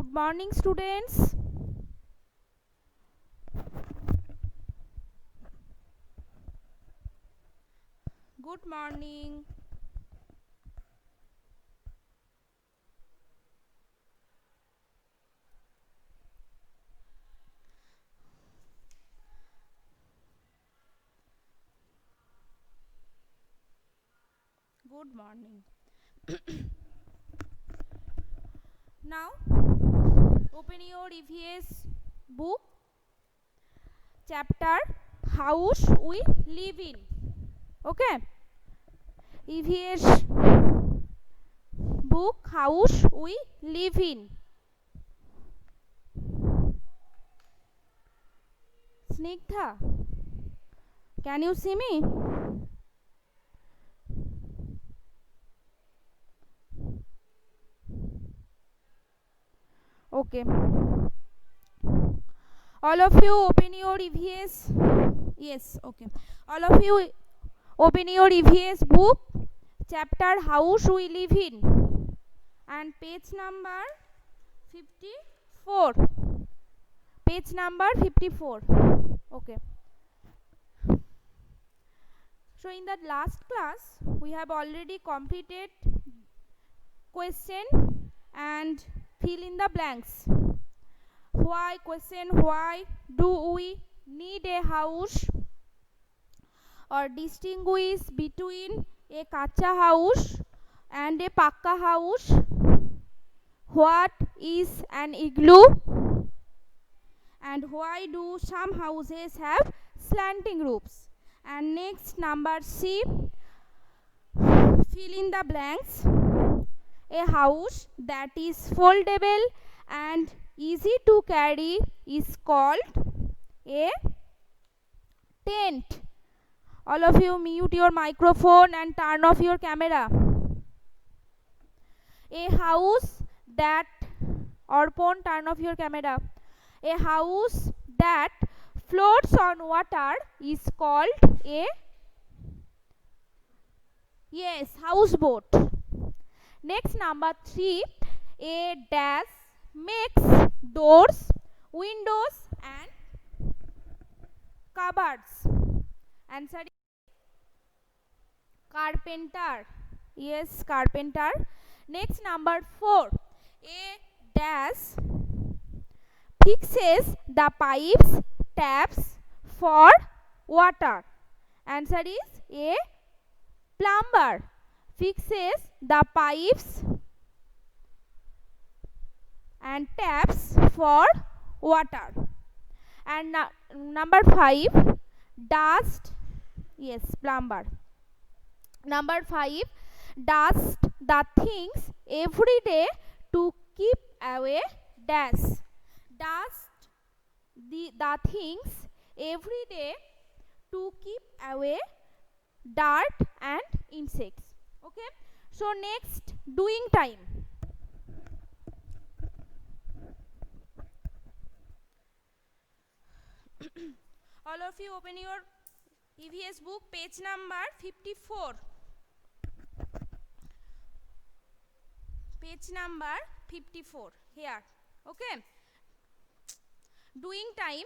Good morning, students. Good morning. Good morning. Now, open your EVS book, chapter House We Live In. Okay? EVS book House We Live In. Snigdha, can you see me? Okay. All of you open your EVS. Yes, okay. All of you open your EVS book, chapter House We Live In, and page number 54. Page number 54. Okay. So in the last class, we have already completed question and fill in the blanks. Why do we need a house, or distinguish between a kacha house and a pakka house? What is an igloo, and why do some houses have slanting roofs? And next, number C, fill in the blanks. A house that is foldable and easy to carry is called a tent. All of you mute your microphone and turn off your camera. A house that, Arpon, turn off your camera. A house that floats on water is called a, yes, houseboat. Next, number 3, a dash makes doors, windows and cupboards. Answer is carpenter. Yes, carpenter. Next, number 4, a dash fixes the pipes, taps for water. Answer is a plumber. Fixes the pipes and taps for water. And number 5, dust, yes, plumber. Number 5, dust the things every day to keep away dash. Dust the things every day to keep away dirt and insects. Okay, so next, doing time. All of you open your EVS book, page number 54. Page number 54 here. Okay, doing time.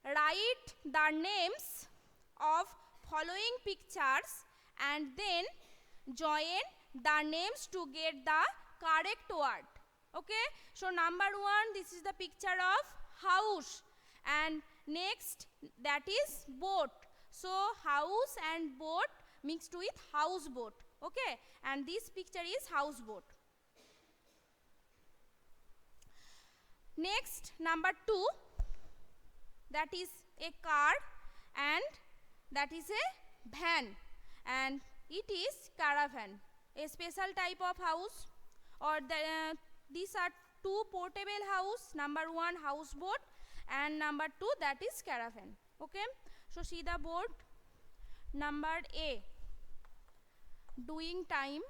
Write the names of following pictures and then join the names to get the correct word. Okay, so number 1, this is the picture of house, and next, that is boat. So house and boat mixed with houseboat. Okay, and this picture is houseboat. Next, number 2, that is a car, and that is a van, and it is caravan, a special type of house, or these are two portable house. Number 1, houseboat, and number 2, that is caravan. Okay, so see the board. Number A, doing time.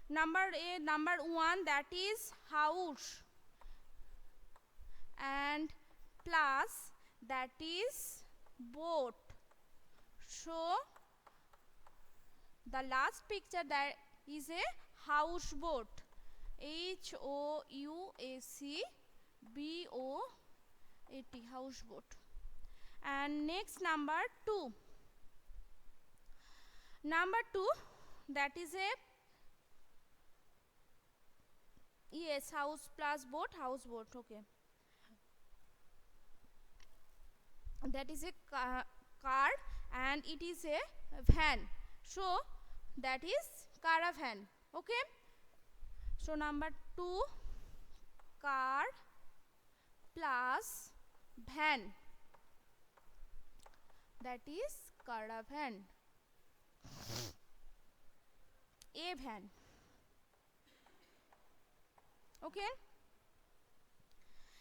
Number 1, that is house, and plus that is boat. So the last picture, that is a houseboat. H-O-U-S-E-B-O-A-T, houseboat. And next number 2. Number 2, that is a, yes, house plus boat, houseboat, okay. That is a car and it is a van. So that is caravan, okay. So number 2, car plus van, that is caravan, a van, okay.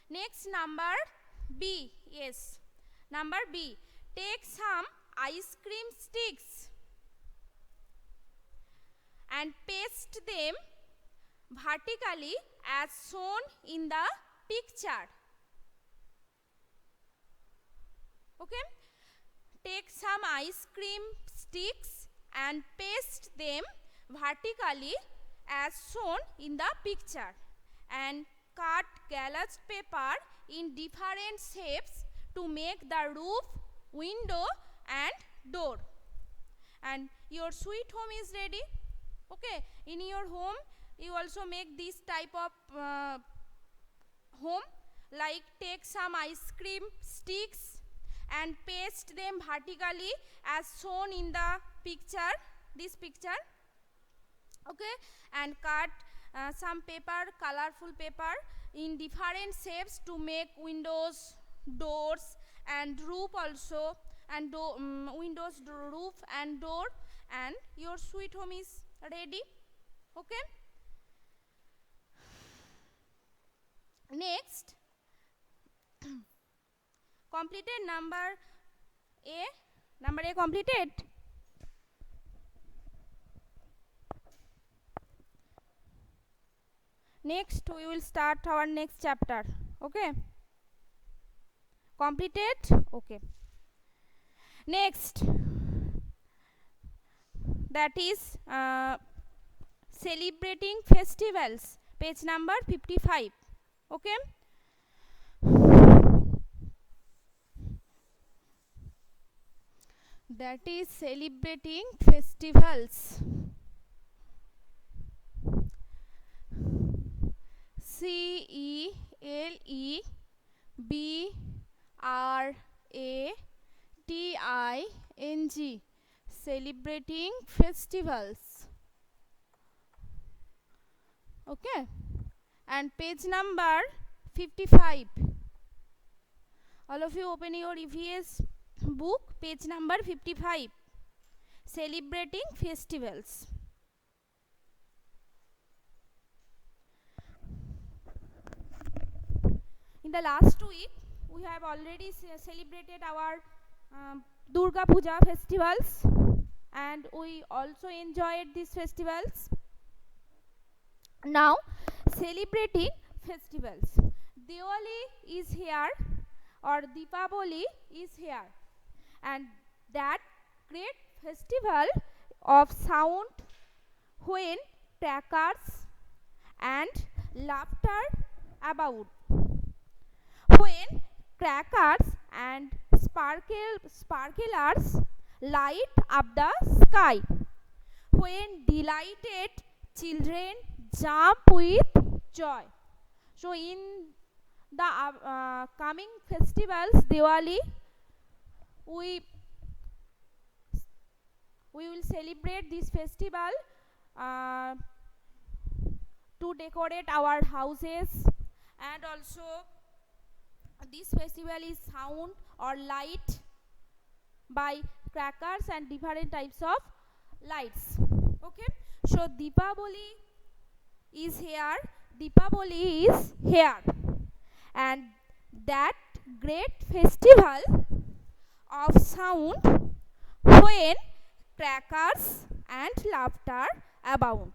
Next number B, yes, number B, take some ice cream sticks and paste them vertically as shown in the picture, okay. Take some ice cream sticks and paste them vertically as shown in the picture, and cut gallazed paper in different shapes to make the roof, window and door. And your sweet home is ready, okay. In your home you also make this type of home, like take some ice cream sticks and paste them vertically as shown in the picture, this picture, okay, and cut some paper, colorful paper in different shapes to make windows, doors and roof also, and windows, roof and door, and your sweet home is ready, okay. Next, completed number A completed. Next we will start our next chapter, okay. Completed, okay. Next, that is celebrating festivals, page number 55, okay. That is celebrating festivals, CELEBRATING, celebrating festivals, okay. And page number 55, all of you open your EVS book, page number 55, celebrating festivals. In the last week we have already celebrated our Durga Puja festivals, and we also enjoyed these festivals. Now celebrating festivals, Diwali is here or Deepavali is here, and that great festival of sound when crackers and laughter about, when crackers and sparklers light up the sky, when delighted children jump with joy. So in the coming festivals, Diwali, we will celebrate this festival to decorate our houses, and also this festival is sound or light by crackers and different types of lights, okay. So Deepavali is here, and that great festival of sound when crackers and laughter abound,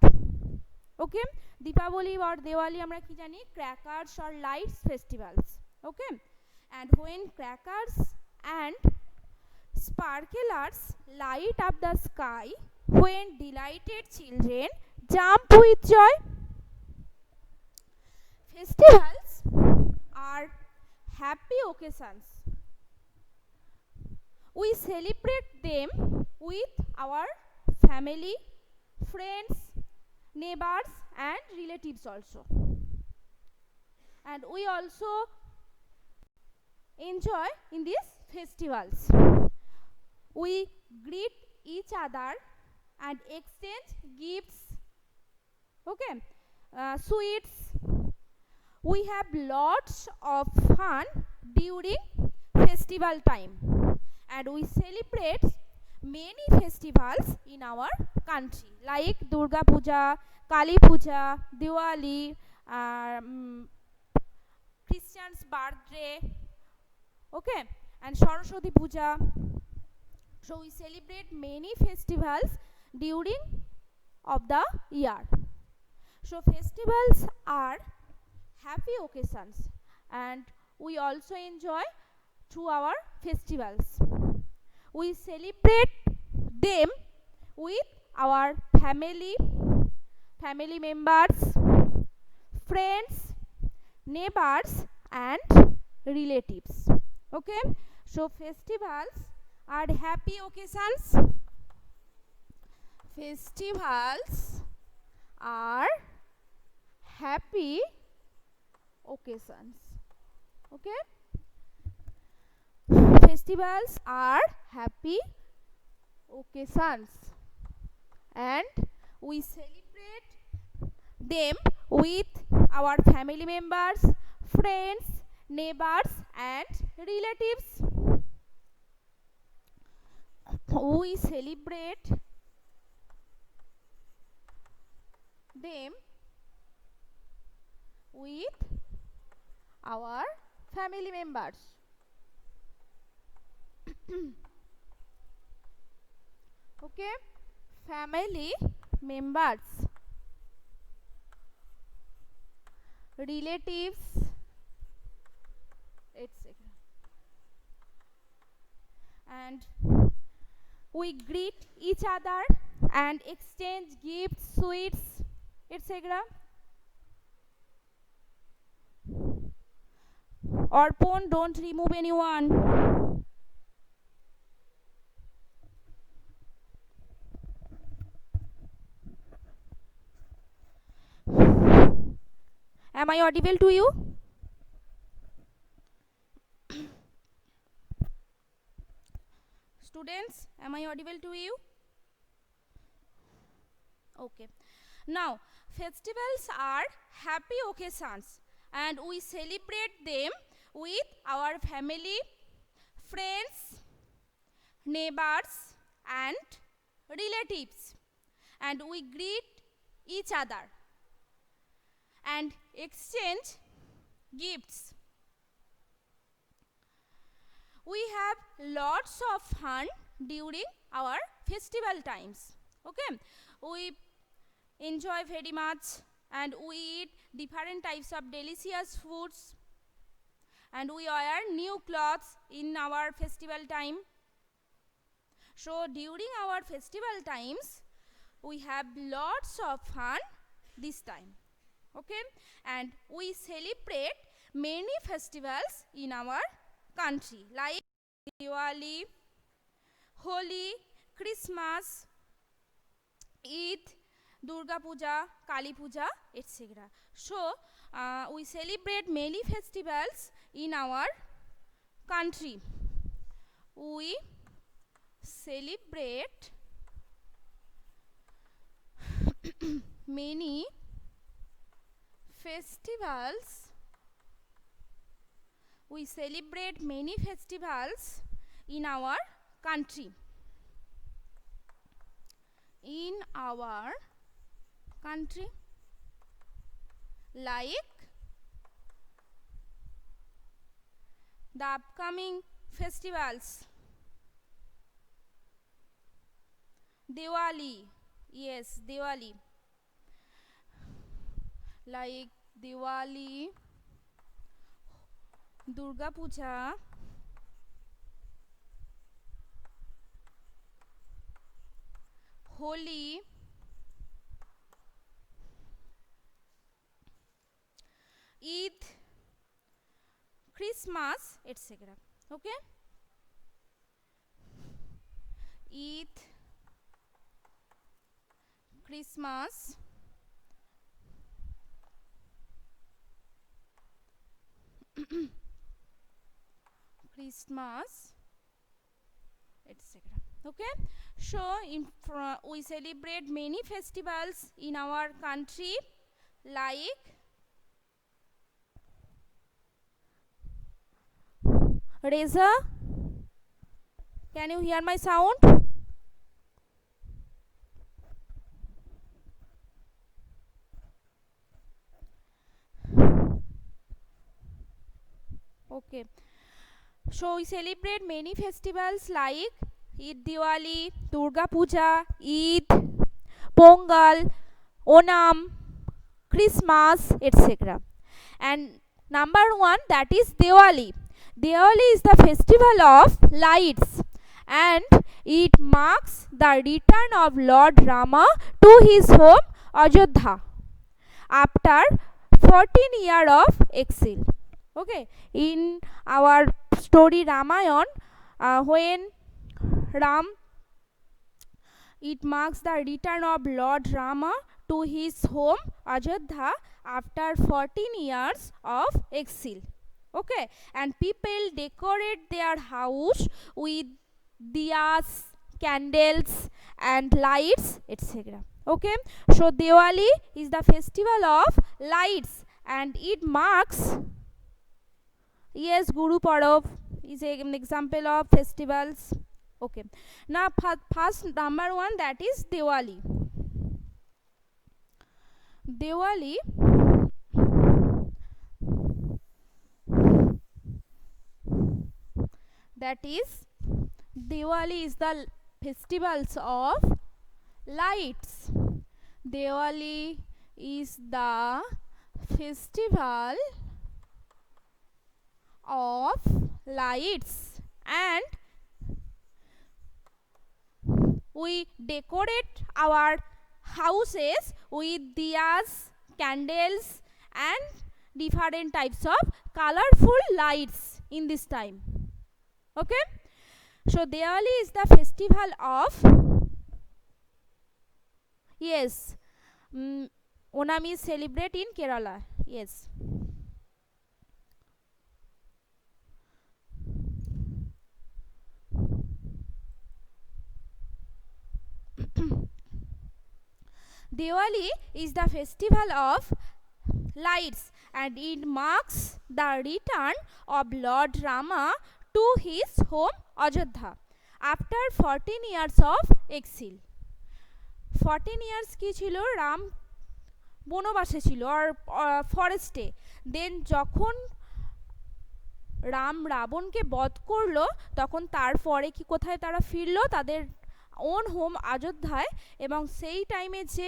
okay. Deepavali or Diwali আমরা কি জানি, crackers or lights festivals, okay. And when crackers and sparklers light up the sky, when delighted children jump with joy. Festivals are happy occasions. We celebrate them with our family, friends, neighbors, and relatives also. And we also enjoy in these festivals. We greet each other and exchange gifts, okay, sweets. We have lots of fun during festival time, and we celebrate many festivals in our country like Durga Puja, Kali Puja, Diwali, Christian's birthday, okay, and Saraswati Puja. So we celebrate many festivals during of the year. So festivals are happy occasions, and we also enjoy through our festivals. We celebrate them with our family members, friends, neighbors, and relatives. Okay, so festivals are happy occasions. Festivals are happy occasions. Okay, festivals are happy occasions, and we celebrate them with our family members, friends, neighbors, and relatives. We celebrate them with our family members. Okay, family members, relatives, etc. And we greet each other and exchange gifts, sweets, etc. Arpon, don't remove anyone. Am I audible to you? Students, am I audible to you? Okay. Now, festivals are happy occasions, and we celebrate them with our family, friends, neighbors, and relatives. And we greet each other and exchange gifts. We have lots of fun during our festival times. Okay, we enjoy very much, and we eat different types of delicious foods, and we wear new clothes in our festival time. So during our festival times, we have lots of fun this time. Okay, and we celebrate many festivals in our country like Diwali, Holi, Christmas, Eid, Durga Puja, Kali Puja, etc. So we celebrate many festivals in our country. We celebrate many festivals. We celebrate many festivals in our country. In our country, like the upcoming festivals, Diwali, yes, Diwali, like Diwali, Durga Puja, Holi, Christmas, etc. Okay, Eid, Christmas, Christmas, etc. Okay, so we celebrate many festivals in our country, like Reza, can you hear my sound? Okay, so we celebrate many festivals like Eid, Diwali, Durga Puja, Eid, Pongal, Onam, Christmas, etc. And number one, that is Diwali. Diwali is the festival of lights, and it marks the return of Lord Rama to his home Ajodhya after 14 years of exile. Okay, in our story Ramayan, when Ram, it marks the return of Lord Rama to his home Ajodhya after 14 years of exile. Okay, and people decorate their house with diyas, candles, and lights, etc. Okay, so Diwali is the festival of lights, and it marks, yes, Guru Parab is an example of festivals. Okay, now first number one, that is Diwali. Diwali, that is Diwali is the festivals of lights. Diwali is the festival of lights, and we decorate our houses with diyas, candles, and different types of colorful lights in this time. Okay, so Diwali is the festival of, yes, Onam is celebrated in Kerala. Yes. Diwali is the festival of lights, and it marks the return of Lord Rama to his home Ajodhya after 14 years of exile. 14 years কি ছিল? রাম বনবাসে ছিল, আর ফরেস্টে। দেন যখন রাম রাবণকে বধ করলো, তখন তারপরে কি কোথায় তারা ফিরলো? তাদের ওন হোম অযোধ্যায়। এবং সেই টাইমে যে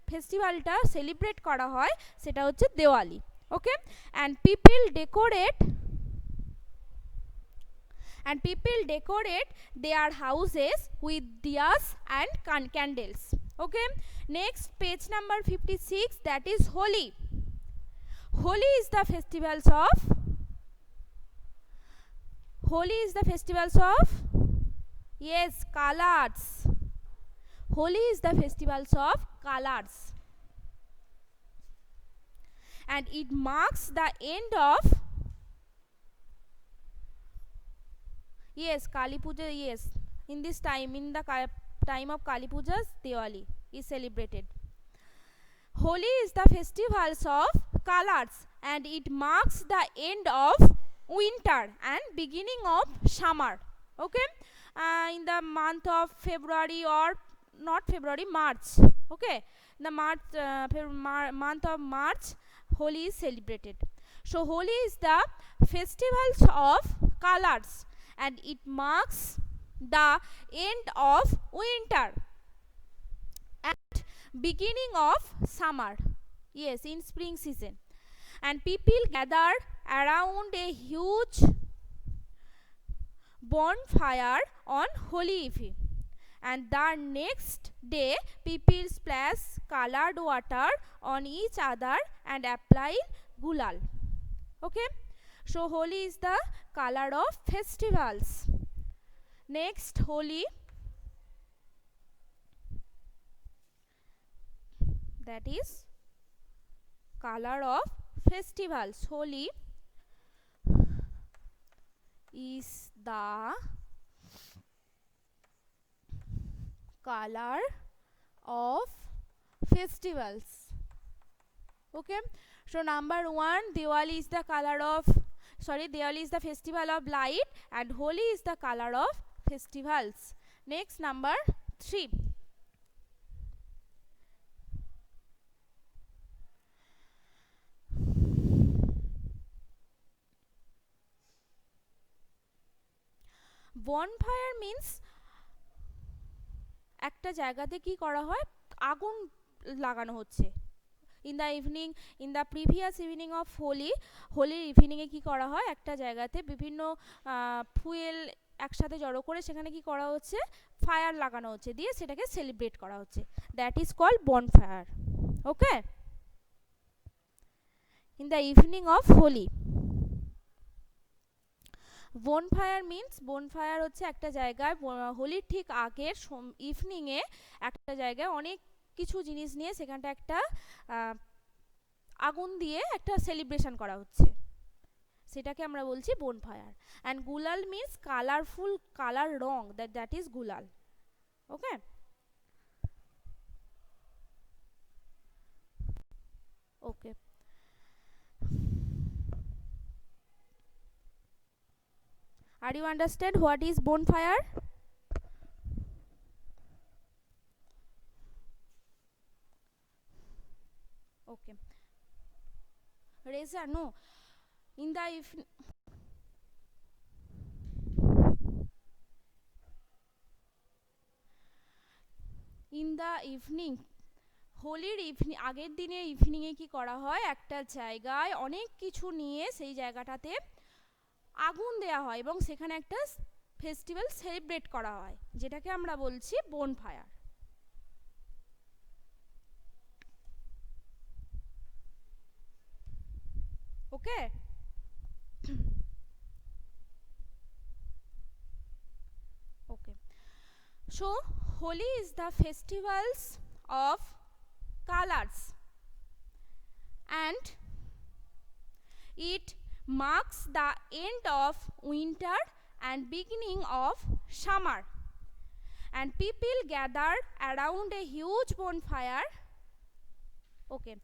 ফেস্টিভ্যালটা সেলিব্রেট করা হয় সেটা হচ্ছে Diwali. Okay, and people decorate their houses with diyas and candles. Okay, next page number 56, that is Holi. Holi is the festivals of, yes, colors. Holi is the festivals of colors, and it marks the end of, yes, Kali Puja. Yes, in this time, in the time of Kali Puja's, Diwali is celebrated. Holi is the festivals of colors, and it marks the end of winter and beginning of summer. Okay, in the month of February, or not February, March. Okay, in the month of March, Holi is celebrated. So Holi is the festivals of colors, and it marks the end of winter and beginning of summer. Yes, in spring season. And people gather around a huge bonfire on Holi Eve, and the next day people splash colored water on each other and apply gulal. Okay, So Holi is the color of festivals. Next, Holi, that is color of festivals. Holi is the color of festivals. Okay, so number 1, Diwali is the color of, Diwali is the festival of light, and Holi is the color of festivals. Next, number 3. Bonfire means একটা জায়গাতে কি করা হয়, আগুন লাগানো হচ্ছে। In the evening, in the previous evening of হোলির ইভিনিংয়ে কি করা হয়, একটা জায়গাতে বিভিন্ন ফুয়েল একসাথে জড়ো করে সেখানে কি করা হচ্ছে, ফায়ার লাগানো হচ্ছে, দিয়ে সেটাকে সেলিব্রেট করা হচ্ছে। That is called bonfire. Okay, in the evening of Holi. Bonfire means, bonfire হচ্ছে একটা জায়গায় হোলির ঠিক আগের ইভিনিংয়ে একটা জায়গায় অনেক কিছু জিনিস নিয়ে সেখানটা একটা আগুন দিয়ে একটা সেলিব্রেশন করা হচ্ছে, সেটাকে আমরা বলছি বনফায়ার। অ্যান্ড গুলাল means colourful, colour wrong, that is গুলাল। ওকে, ওকে, are you understand what is bonfire? Okay, Reza, no, in the evening, হোলির আগের দিনের ইভিনিংয়ে কি করা হয়, একটা জায়গায় অনেক কিছু নিয়ে সেই জায়গাটাতে আগুন দেয়া হয় এবং সেখানে একটা ফেস্টিভ্যাল সেলিব্রেট করা হয়, যেটাকে আমরা বলছি bonfire. Okay, okay, so Holi is the festivals of colors and it marks the end of winter and beginning of summer, and people gather around a huge bonfire, okay,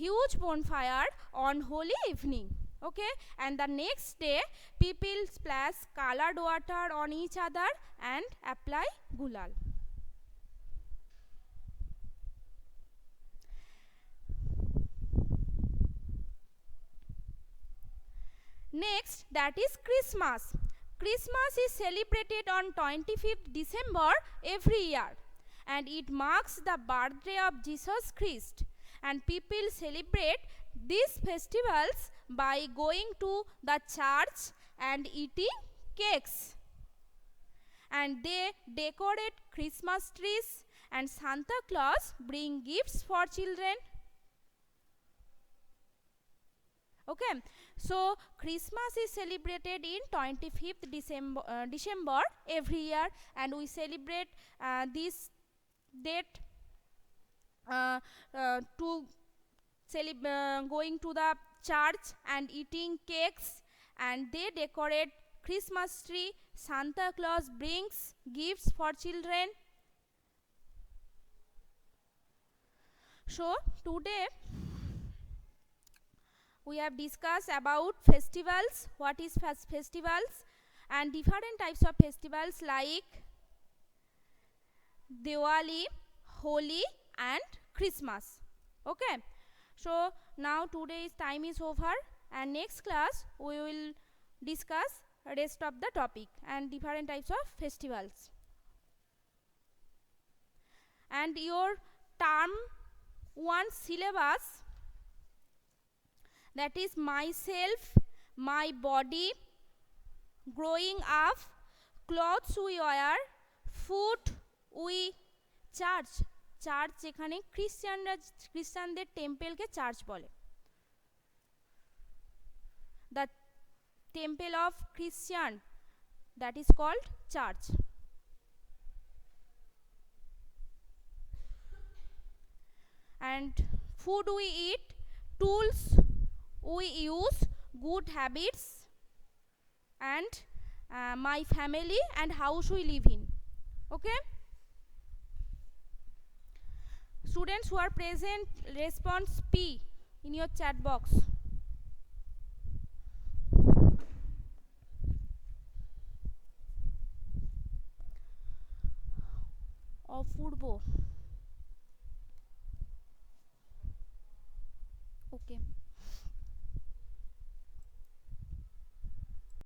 huge bonfire on Holi evening. Okay, and the next day people splash colored water on each other and apply gulal. Next, that is Christmas. Christmas is celebrated on 25th December every year, and it marks the birthday of Jesus Christ, and people celebrate these festivals by going to the church and eating cakes, and they decorate Christmas trees, and Santa Claus bring gifts for children. Okay, so Christmas is celebrated in 25th December every year, and we celebrate this date to going to the church and eating cakes, and they decorate Christmas tree. Santa Claus brings gifts for children. So today we have discussed about festivals, what is festivals, and different types of festivals like Diwali, Holi and Christmas. Okay, so now today's time is over, and next class we will discuss rest of the topic and different types of festivals. And your term 1 syllabus, that is myself, my body, growing up, clothes we wear, food we church, church যেখানে খ্রিস্টানদের টেম্পেলকে church বলে, the temple of Christian, that is called church. And food we eat, tools we use, good habits, and my family and house we live in. Okay, students who are present, response P in your chat box. Apurba, okay.